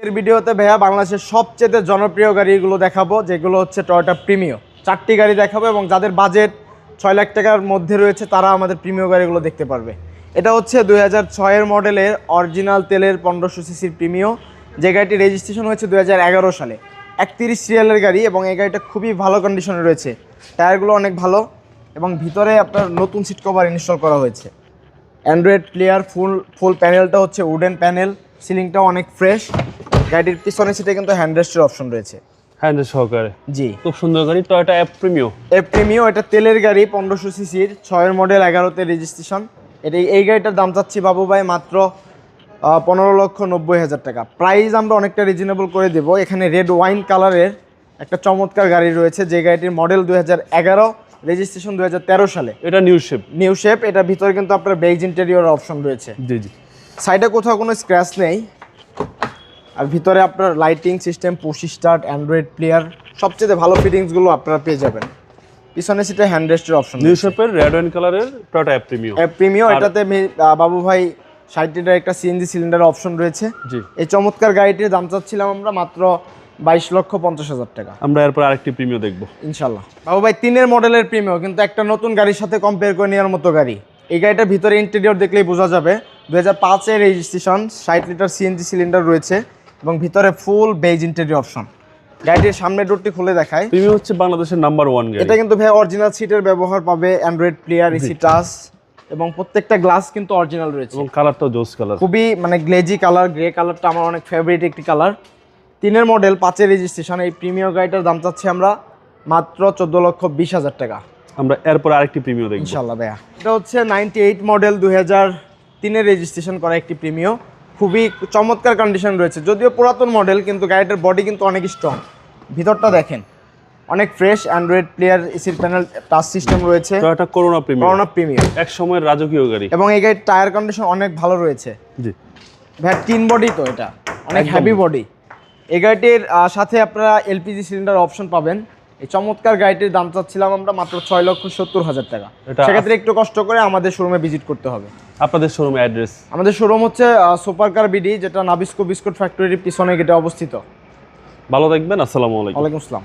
এর ভিডিওতে ভাইয়া বাংলাদেশের সবচেয়ে জনপ্রিয় গাড়িগুলো দেখাবো, যেগুলো হচ্ছে টয়োটা প্রিমিও। 4টি গাড়ি দেখাবো এবং যাদের বাজেট 6 লাখ টাকার মধ্যে রয়েছে তারা আমাদের প্রিমিও গাড়িগুলো দেখতে পারবে। এটা হচ্ছে 2006 মডেলের অরিজিনাল তেলের 1500 সিসির প্রিমিও, যে গাড়িটি রেজিস্ট্রেশন হয়েছে 2011 সালে। 31 সিরিয়ালের গাড়ি এবং এই গাড়িটা খুবই ভালো কন্ডিশনে রয়েছে। টায়ারগুলো অনেক ভালো এবং ভিতরে আপনার নতুন সিট কভার ইনস্টল করা হয়েছে। অ্যান্ড্রয়েড প্লেয়ার, ফুল প্যানেলটা হচ্ছে উডেন প্যানেল, সিলিংটাও অনেক ফ্রেশ। গাড়ির পিছনের সিটে কিন্তু হ্যান্ডরেস্টের অপশন রয়েছে, হ্যান্ডেল সহকারে। জি, খুব সুন্দর গাড়ি, টয়োটা এফ প্রিমিও। এটা তেলের গাড়ি, 1500 সিসির, 6 মডেল, 11তে রেজিস্ট্রেশন। এই গাড়িটার দাম চাচ্ছি বাবু ভাই মাত্র 15,90,000 টাকা। প্রাইস আমরা অনেকটা রিজনেবল করে দেবো। এখানে রেড ওয়াইন কালারের একটা চমৎকার গাড়ি রয়েছে, যে গাড়িটির মডেল 2011, রেজিস্ট্রেশন 2013 সালে। এটা নিউ শেপ। এটা ভিতরে কিন্তু আপনার বেজ ইন্টেরিয়র অপশন রয়েছে। জি জি। সাইডে কোথাও কোনো স্ক্র্যাচ নেই। আর ভিতরে আপনার lighting system, push start, Android player, সবচেয়ে ভালো ফিটিংসগুলো আপনারা পেয়ে যাবেন। পিছনে সিটে হ্যান্ডরেস্টের অপশন, নিউ শেপের রেড ওয়াইন কালারের টয়োটা এফ প্রিমিও। এটাতে বাবু ভাই 60 লিটার একটা সিএনজি সিলিন্ডারের অপশন রয়েছে। জি। এই চমৎকার গাড়িটির দাম চাচ্ছিলাম আমরা মাত্র 22,50,000 টাকা। আমরা এরপর আরেকটি প্রিমিও দেখবো ইনশাল্লাহ। বাবু ভাই 3 মডেলের প্রিমিও, কিন্তু একটা নতুন গাড়ির সাথে কম্পেয়ার করে নেওয়ার মতো গাড়ি। এই গাড়িটার ভিতরে ইন্টেরিয়র দেখলেই বোঝা যাবে। 2005-এর রেজিস্ট্রেশন, 60 লিটার সিএনজি সিলিন্ডার রয়েছে এবং ভিতরে ফুল বেজ ইন্টেরিয়র অপশন। গাড়িটির সামনের ডোরটি খুলে দেখায়। প্রিমিও হচ্ছে বাংলাদেশের নাম্বার 1 গাড়ি। এটা কিন্তু ভাই অরিজিনাল সিটের ব্যবহার পাবে, অ্যান্ড্রয়েড প্লেয়ার, এসি টাচ এবং প্রত্যেকটা গ্লাস কিন্তু অরিজিনাল রয়েছে। এবং কালারটাও জোস কালার, খুবই গ্লেজি কালার, গ্রে কালারটা আমার অনেক ফেভারিট একটি কালার। 3 মডেল, 5-এর রেজিস্ট্রেশন। এই প্রিমিয়াম গাড়িটার দাম চাচ্ছি আমরা মাত্র 14,20,000 টাকা। আমরা এরপর আরেকটি প্রিমিও দেখব ইনশাআল্লাহ ভাইয়া। এটা হচ্ছে 98 মডেল, 2003-এর রেজিস্ট্রেশন করা একটি প্রিমিও। খুবই চমৎকার কন্ডিশন রয়েছে, যদিও পুরাতন মডেল, কিন্তু গাড়িটার বডি কিন্তু অনেক স্ট্রং। ভিতরটা দেখেন অনেক ফ্রেশ, অ্যান্ড্রয়েড প্লেয়ার, এসির প্যানেল, টাচ সিস্টেম রয়েছে। টয়োটা করোনা প্রিমিও এক সময়ের রাজকীয় গাড়ি। এবং এই গাড়ির টায়ার কন্ডিশন অনেক ভালো রয়েছে। জি ভাই, 3 বডি তো, এটা অনেক হেভি বডি। এই গাড়িটির সাথে আপনারা এলপিজি সিলিন্ডার অপশন পাবেন। এই চমৎকার গাড়িটির দাম চাচ্ছিলাম আমরা মাত্র 6,70,000 টাকা। সেক্ষেত্রে একটু কষ্ট করে আমাদের শোরুমে ভিজিট করতে হবে। আপনাদের শোরুমের অ্যাড্রেস? আমাদের শোরুম হচ্ছে সুপার কার বিডি, যেটা নাবিস্কো বিস্কুট ফ্যাক্টরির পিছনে গেটে অবস্থিত। ভালো থাকবেন, আসসালামু আলাইকুম। ওয়ালাইকুম আসসালাম।